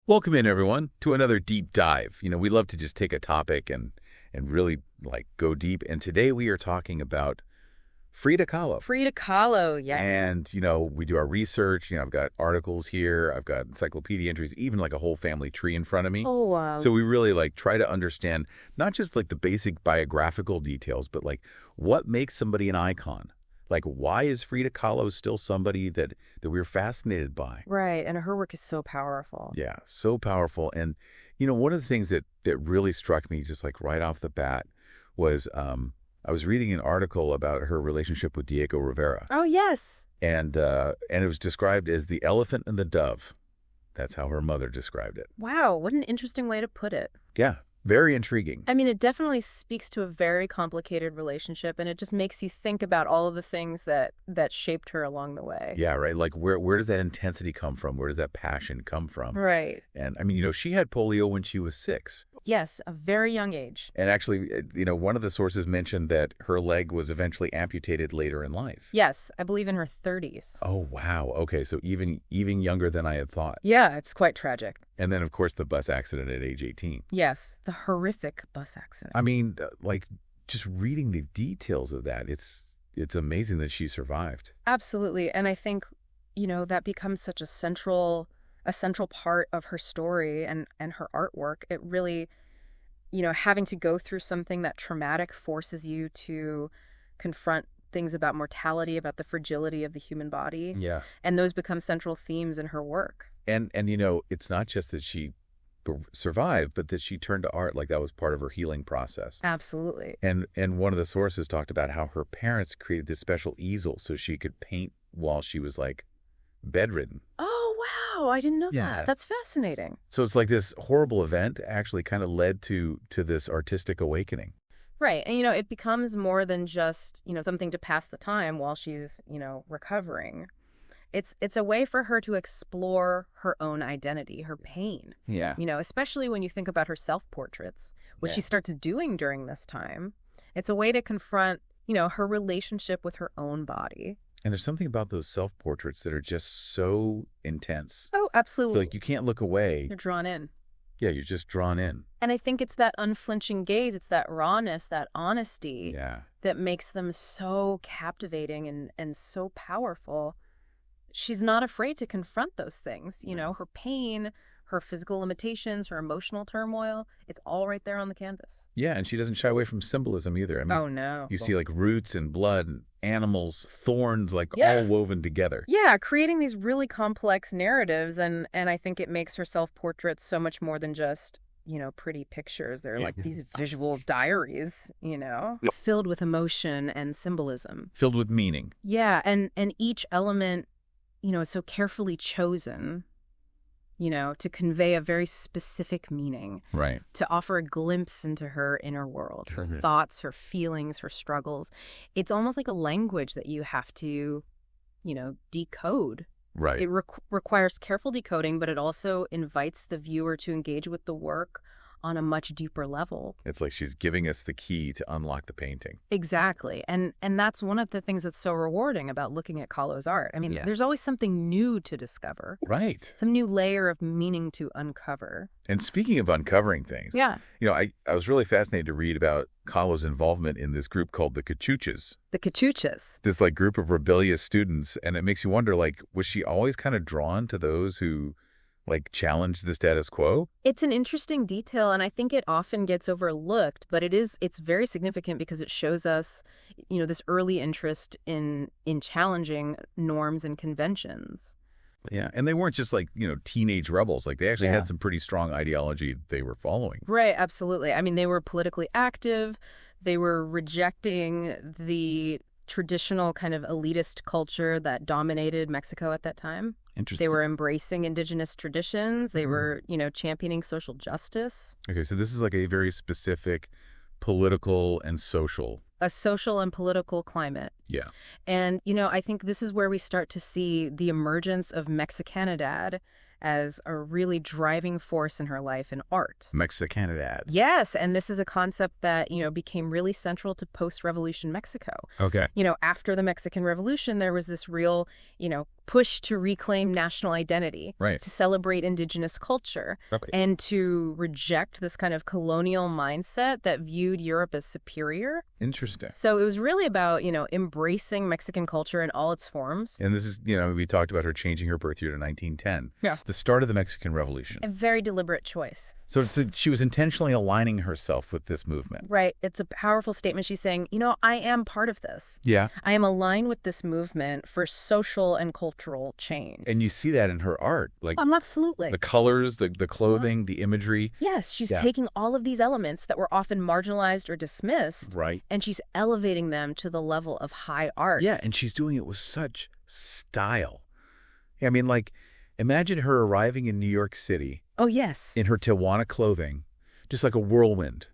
Welcome in, everyone, to another deep dive. We love to just take a topic and really go deep. And today we are talking about Frida Kahlo. Frida Kahlo, yes. And, we do our research. I've got articles here. I've got encyclopedia entries, even like a whole family tree in front of me. Oh, wow. So we really try to understand not just the basic biographical details, but what makes somebody an icon? Why is Frida Kahlo still somebody that we're fascinated by? Right, and her work is so powerful. Yeah, so powerful. And, one of the things that really struck me just right off the bat was I was reading an article about her relationship with Diego Rivera. Oh, yes. And it was described as the elephant and the dove. That's how her mother described it. Wow, what an interesting way to put it. Yeah. Very intriguing. I mean, it definitely speaks to a very complicated relationship, and it just makes you think about all of the things that shaped her along the way. Yeah, right. Where does that intensity come from? Where does that passion come from? Right. And I mean, she had polio when she was 6. Yes, a very young age. And actually, one of the sources mentioned that her leg was eventually amputated later in life. Yes, I believe in her 30s. Oh, wow. Okay, so even younger than I had thought. Yeah, it's quite tragic. And then, of course, the bus accident at age 18. Yes, the horrific bus accident. I mean, just reading the details of that, it's amazing that she survived. Absolutely. And I think, that becomes such a central part of her story and her artwork. It really, having to go through something that traumatic forces you to confront things about mortality, about the fragility of the human body. Yeah. And those become central themes in her work. And it's not just that she survived, but that she turned to art that was part of her healing process. Absolutely. And one of the sources talked about how her parents created this special easel so she could paint while she was bedridden. Oh, wow. I didn't know Yeah. that. That's fascinating. So it's this horrible event actually kind of led to this artistic awakening. Right. And, it becomes more than just, something to pass the time while she's, recovering. It's a way for her to explore her own identity, her pain. Yeah. Especially when you think about her self-portraits, which Yeah. she starts doing during this time. It's a way to confront, her relationship with her own body. And there's something about those self-portraits that are just so intense. Oh, absolutely. It's you can't look away. You're drawn in. Yeah, you're just drawn in. And I think it's that unflinching gaze, it's that rawness, that honesty Yeah. that makes them so captivating and so powerful. She's not afraid to confront those things, her pain, her physical limitations, her emotional turmoil. It's all right there on the canvas. Yeah, and she doesn't shy away from symbolism either. I mean, Oh, no. you see roots and blood and animals, thorns, Yeah. all woven together. Yeah, creating these really complex narratives. And I think it makes her self-portraits so much more than just, pretty pictures. They're these visual diaries, filled with emotion and symbolism. Filled with meaning. Yeah, and each element, is so carefully chosen, to convey a very specific meaning. Right. To offer a glimpse into her inner world, her thoughts, her feelings, her struggles. It's almost like a language that you have to, decode. Right. It requires careful decoding, but it also invites the viewer to engage with the work on a much deeper level. It's she's giving us the key to unlock the painting. Exactly. And that's one of the things that's so rewarding about looking at Kahlo's art. I mean, Yeah. there's always something new to discover. Right. Some new layer of meaning to uncover. And speaking of uncovering things, Yeah. I was really fascinated to read about Kahlo's involvement in this group called the Cachuchas. The Cachuchas. This group of rebellious students, and it makes you wonder was she always kind of drawn to those who challenge the status quo? It's an interesting detail, and I think it often gets overlooked, but it's very significant because it shows us, this early interest in challenging norms and conventions. Yeah, and they weren't just teenage rebels. They actually Yeah. had some pretty strong ideology they were following. Right, absolutely. I mean, they were politically active. They were rejecting the traditional kind of elitist culture that dominated Mexico at that time. Interesting. They were embracing indigenous traditions. They were, championing social justice. Okay, so this is a very specific political and social. A social and political climate. Yeah. And, I think this is where we start to see the emergence of Mexicanidad as a really driving force in her life in art. Mexicanidad. Yes, and this is a concept that, became really central to post-revolution Mexico. Okay. After the Mexican Revolution, there was this real, push to reclaim national identity, Right. to celebrate indigenous culture, Okay. and to reject this kind of colonial mindset that viewed Europe as superior. Interesting. So it was really about, embracing Mexican culture in all its forms. And this is, we talked about her changing her birth year to 1910. Yeah. The start of the Mexican Revolution. A very deliberate choice. So she was intentionally aligning herself with this movement. Right. It's a powerful statement. She's saying, I am part of this. Yeah. I am aligned with this movement for social and cultural change. And you see that in her art. Like Absolutely. the colors, the clothing, the imagery. Yes, she's taking all of these elements that were often marginalized or dismissed, Right. and she's elevating them to the level of high art. Yeah, and she's doing it with such style. I mean, like, imagine her arriving in New York City Oh, yes. in her Tijuana clothing, just like a whirlwind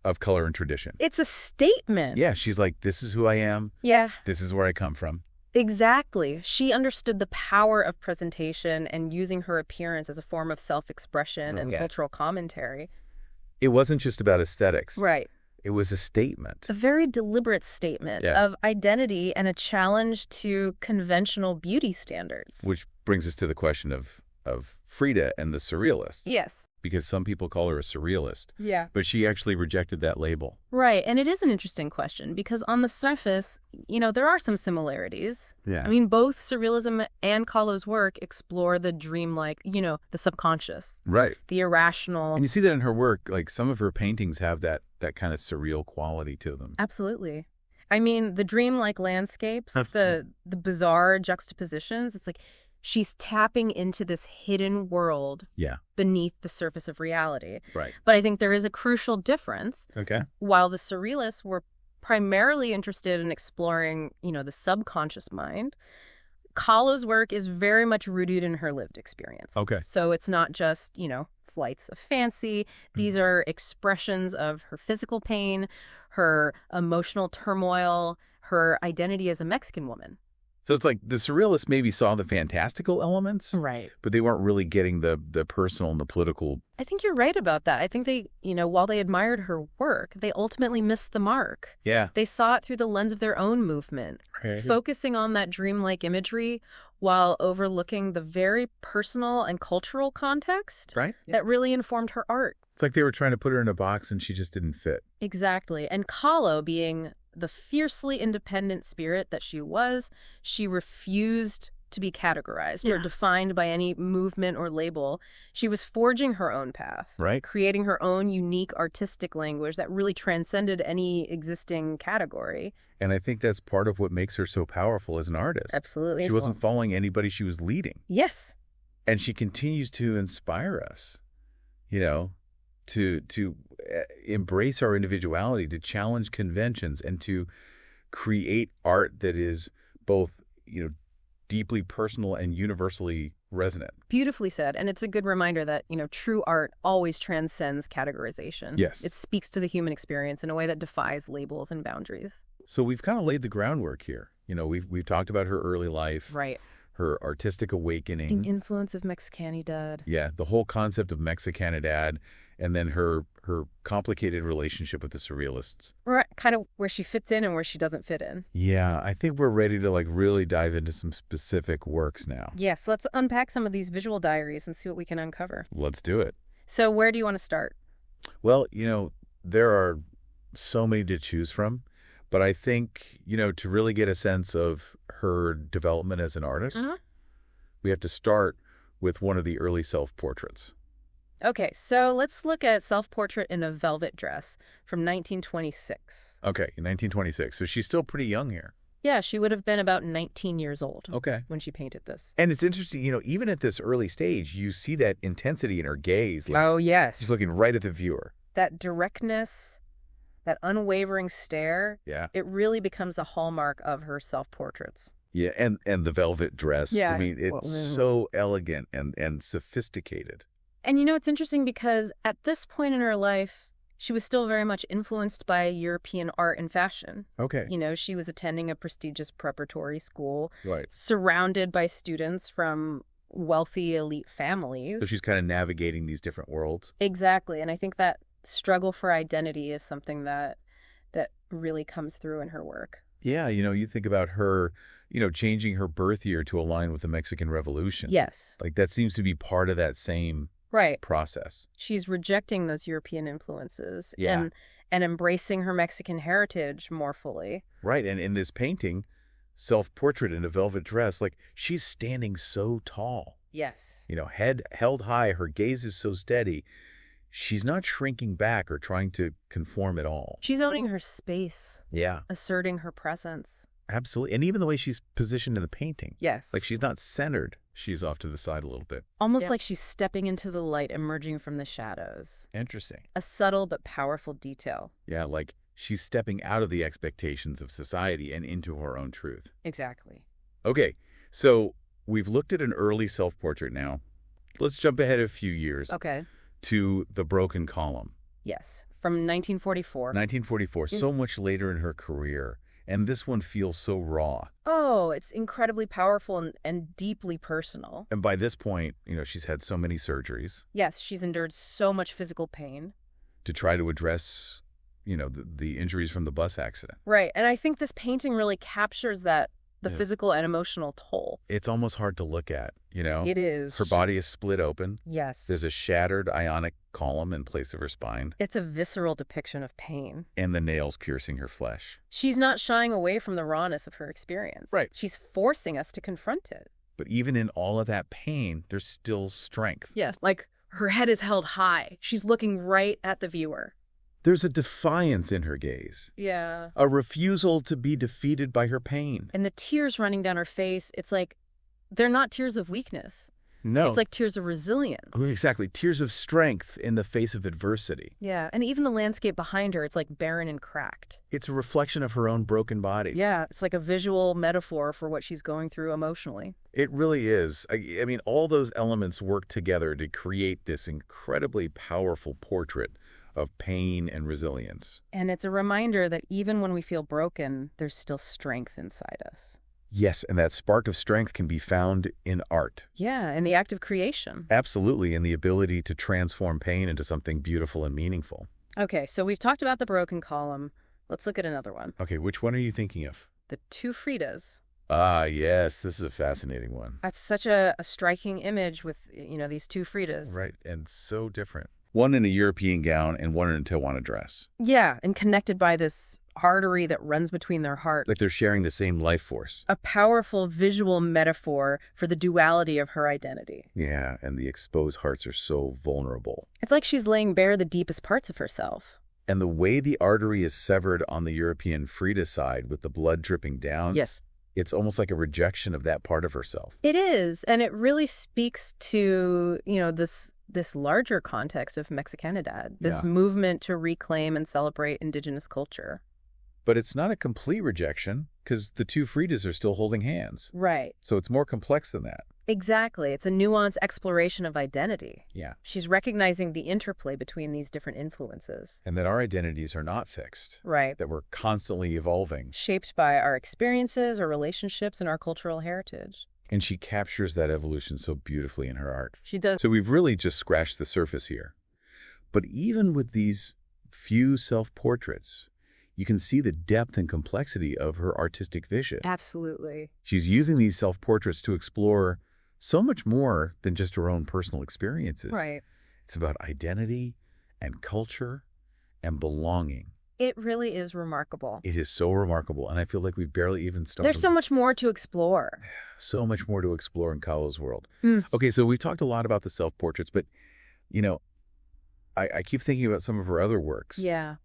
of color and tradition. It's a statement. Yeah, she's like, this is who I am. Yeah, This is where I come from. exactly. She understood the power of presentation and using her appearance as a form of self-expression and cultural commentary. It wasn't just about aesthetics. Right. It was a statement. A very deliberate statement of identity and a challenge to conventional beauty standards. Which brings us to the question of Frida and the Surrealists. Yes. Because some people call her a surrealist. Yeah. But she actually rejected that label. Right. And it is an interesting question because on the surface, there are some similarities. Yeah. I mean, both Surrealism and Kahlo's work explore the dreamlike, the subconscious. Right. The irrational. And you see that in her work. Like, some of her paintings have that kind of surreal quality to them. Absolutely. I mean, the dreamlike landscapes, the bizarre juxtapositions, it's like she's tapping into this hidden world beneath the surface of reality. Right. But I think there is a crucial difference. Okay. While the Surrealists were primarily interested in exploring, the subconscious mind, Kahlo's work is very much rooted in her lived experience. Okay. So it's not just, flights of fancy. These are expressions of her physical pain, her emotional turmoil, her identity as a Mexican woman. So it's like the Surrealists maybe saw the fantastical elements, Right. but they weren't really getting the personal and the political. I think you're right about that. I think they, while they admired her work, they ultimately missed the mark. Yeah. They saw it through the lens of their own movement, focusing on that dreamlike imagery while overlooking the very personal and cultural context that really informed her art. It's like they were trying to put her in a box and she just didn't fit. Exactly. And Kahlo, being the fiercely independent spirit that she was, she refused to be categorized or defined by any movement or label. She was forging her own path, creating her own unique artistic language that really transcended any existing category. And I think that's part of what makes her so powerful as an artist. Absolutely. She wasn't following anybody, she was leading. Yes. And she continues to inspire us, to embrace our individuality, to challenge conventions, and to create art that is both, deeply personal and universally resonant. Beautifully said. And it's a good reminder that, true art always transcends categorization. Yes. It speaks to the human experience in a way that defies labels and boundaries. So we've kind of laid the groundwork here. We've talked about her early life. Right. Her artistic awakening. The influence of Mexicanidad. Yeah, the whole concept of Mexicanidad, and then her complicated relationship with the Surrealists. Right, kind of where she fits in and where she doesn't fit in. Yeah, I think we're ready to really dive into some specific works now. Yes, let's unpack some of these visual diaries and see what we can uncover. Let's do it. So where do you want to start? Well, there are so many to choose from, but I think, to really get a sense of her development as an artist, we have to start with one of the early self-portraits. Okay, so let's look at Self-Portrait in a Velvet Dress from 1926. Okay, in 1926. So she's still pretty young here. Yeah, she would have been about 19 years old when she painted this. And it's interesting, even at this early stage, you see that intensity in her gaze. Oh, yes. She's looking right at the viewer. That directness, that unwavering stare, it really becomes a hallmark of her self-portraits. Yeah, and the velvet dress. Yeah. I mean, it's so elegant and sophisticated. And it's interesting because at this point in her life, she was still very much influenced by European art and fashion. Okay. She was attending a prestigious preparatory school, Right. surrounded by students from wealthy elite families. So she's kind of navigating these different worlds. Exactly. And I think that struggle for identity is something that really comes through in her work. Yeah, you think about her, changing her birth year to align with the Mexican Revolution. Yes. Like that seems to be part of that same Right. process. She's rejecting those European influences Yeah. and embracing her Mexican heritage more fully. Right. And in this painting, self-portrait in a velvet dress, like she's standing so tall, Yes. head held high, her gaze is so steady. She's not shrinking back or trying to conform at all. She's owning her space, Yeah, asserting her presence. absolutely. And even the way she's positioned in the painting. Yes. Like she's not centered. She's off to the side a little bit. Almost like she's stepping into the light, emerging from the shadows. Interesting. A subtle but powerful detail. Yeah, like she's stepping out of the expectations of society and into her own truth. Exactly. Okay, so we've looked at an early self-portrait now. Let's jump ahead a few years Okay. to The Broken Column. Yes. From 1944. 1944, so much later in her career. And this one feels so raw. Oh, it's incredibly powerful and deeply personal. And by this point, she's had so many surgeries Yes, she's endured so much physical pain. to try to address, the injuries from the bus accident. Right. And I think this painting really captures the Yeah. physical and emotional toll. It's almost hard to look at, It is. Her body is split open. Yes. There's a shattered ionic column in place of her spine, It's a visceral depiction of pain. and the nails piercing her flesh. She's not shying away from the rawness of her experience. Right. She's forcing us to confront it. But even in all of that pain, there's still strength. Yes. Like her head is held high. She's looking right at the viewer. There's a defiance in her gaze, Yeah. a refusal to be defeated by her pain. And the tears running down her face, it's like they're not tears of weakness. No. It's like tears of resilience. Exactly. Tears of strength in the face of adversity. Yeah. And even the landscape behind her, it's like barren and cracked. It's a reflection of her own broken body. Yeah. It's like a visual metaphor for what she's going through emotionally. It really is. I mean, all those elements work together to create this incredibly powerful portrait of pain and resilience. And it's a reminder that even when we feel broken, there's still strength inside us. Yes, and that spark of strength can be found in art. Yeah, in the act of creation. Absolutely, in the ability to transform pain into something beautiful and meaningful. Okay, so we've talked about the broken column. Let's look at another one. Okay, which one are you thinking of? The two Fridas. Ah, yes, this is a fascinating one. That's such a striking image with, these two Fridas. Right, and so different. One in a European gown and one in a Tijuana dress. Yeah, and connected by this artery that runs between their heart. Like they're sharing the same life force. A powerful visual metaphor for the duality of her identity. Yeah, and the exposed hearts are so vulnerable. It's like she's laying bare the deepest parts of herself. And the way the artery is severed on the European Frida side with the blood dripping down, Yes. it's almost like a rejection of that part of herself. It is, and it really speaks to, this larger context of Mexicanidad, this Yeah. movement to reclaim and celebrate indigenous culture. But it's not a complete rejection because the two Fridas are still holding hands. Right. So it's more complex than that. Exactly. It's a nuanced exploration of identity. Yeah. She's recognizing the interplay between these different influences. And that our identities are not fixed, Right. that we're constantly evolving. Shaped by our experiences, our relationships, and our cultural heritage. And she captures that evolution so beautifully in her art. She does. So we've really just scratched the surface here. But even with these few self-portraits, you can see the depth and complexity of her artistic vision. Absolutely. She's using these self-portraits to explore so much more than just her own personal experiences. Right. It's about identity and culture and belonging. It really is remarkable. It is so remarkable, and I feel like we've barely even started. There's so much more to explore. So much more to explore in Kahlo's world. Mm. Okay, so we've talked a lot about the self-portraits, but, I keep thinking about some of her other works Yeah.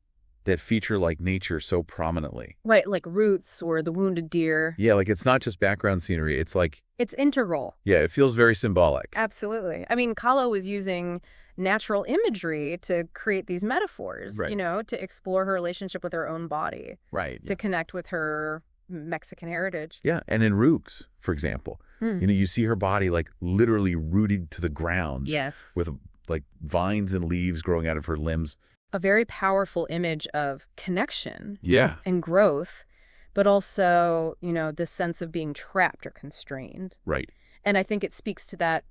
that feature, like, nature so prominently. Right, like Roots or The Wounded Deer. Yeah, like, it's not just background scenery. It's like, It's integral. yeah, it feels very symbolic. Absolutely. I mean, Kahlo was using natural imagery to create these metaphors, Right. to explore her relationship with her own body, Right. to connect with her Mexican heritage. Yeah, and in Rooks, for example, Hmm. you see her body, like, literally rooted to the ground. Yes. With, like, vines and leaves growing out of her limbs. A very powerful image of connection Yeah. and growth, but also, this sense of being trapped or constrained. Right. And I think it speaks to that,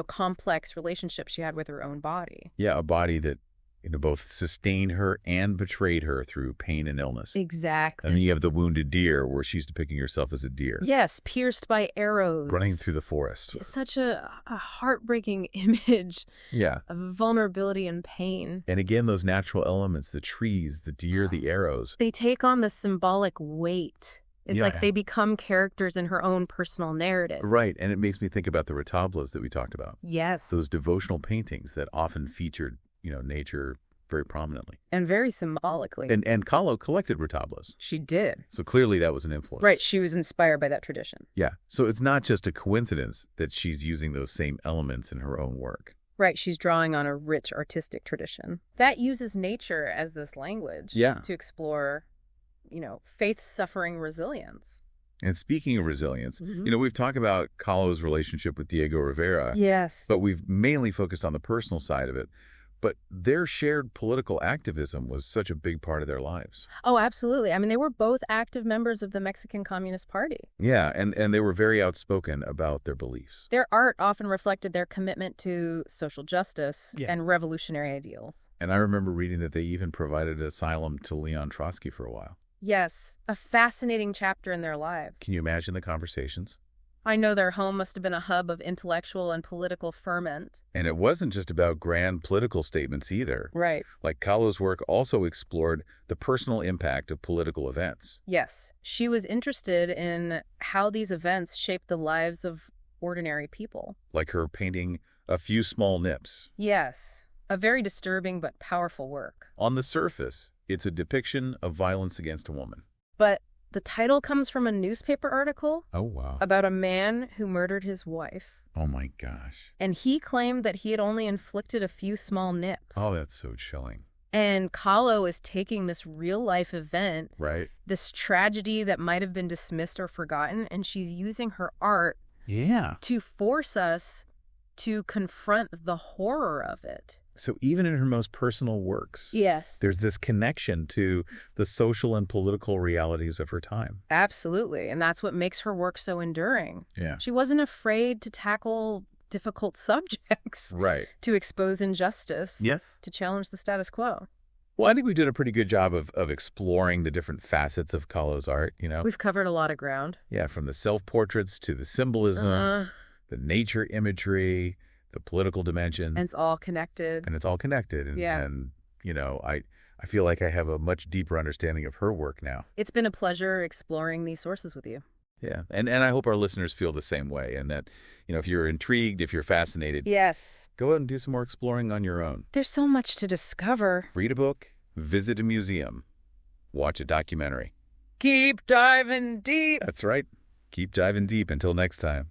complex relationship she had with her own body. Yeah, a body that both sustained her and betrayed her through pain and illness. Exactly. And then you have the wounded deer, where she's depicting herself as a deer. Yes, pierced by arrows. Running through the forest. Such a heartbreaking image Yeah. of vulnerability and pain. And again, those natural elements, the trees, the deer, the arrows. They take on the symbolic weight. It's like they become characters in her own personal narrative. Right, and it makes me think about the retablas that we talked about. Yes. Those devotional paintings that often featured, nature very prominently. And very symbolically. And Kahlo collected retablas. She did. So clearly that was an influence. Right, she was inspired by that tradition. Yeah, so it's not just a coincidence that she's using those same elements in her own work. Right, she's drawing on a rich artistic tradition. That uses nature as this language to explore, faith, suffering, resilience. And speaking of resilience, we've talked about Kahlo's relationship with Diego Rivera. Yes. But we've mainly focused on the personal side of it. But their shared political activism was such a big part of their lives. Oh, absolutely. I mean, they were both active members of the Mexican Communist Party. Yeah, and they were very outspoken about their beliefs. Their art often reflected their commitment to social justice and revolutionary ideals. And I remember reading that they even provided asylum to Leon Trotsky for a while. Yes, a fascinating chapter in their lives. Can you imagine the conversations? I know their home must have been a hub of intellectual and political ferment. And it wasn't just about grand political statements either. Right. Like Kahlo's work also explored the personal impact of political events. Yes. She was interested in how these events shaped the lives of ordinary people. Like her painting A Few Small Nips. Yes. A very disturbing but powerful work. On the surface, it's a depiction of violence against a woman. But the title comes from a newspaper article. Oh, wow. About a man who murdered his wife. Oh, my gosh. And he claimed that he had only inflicted a few small nips. Oh, that's so chilling. And Kahlo is taking this real-life event, right, this tragedy that might have been dismissed or forgotten, and she's using her art to force us to confront the horror of it. So even in her most personal works, there's this connection to the social and political realities of her time. Absolutely. And that's what makes her work so enduring. Yeah. She wasn't afraid to tackle difficult subjects. Right. To expose injustice. Yes. To challenge the status quo. Well, I think we did a pretty good job of exploring the different facets of Kahlo's art, We've covered a lot of ground. Yeah, from the self-portraits to the symbolism, the nature imagery, the political dimension. And it's all connected. And, I feel like I have a much deeper understanding of her work now. It's been a pleasure exploring these sources with you. Yeah, and I hope our listeners feel the same way, and that, if you're intrigued, if you're fascinated, go out and do some more exploring on your own. There's so much to discover. Read a book, visit a museum, watch a documentary. Keep diving deep. That's right. Keep diving deep. Until next time.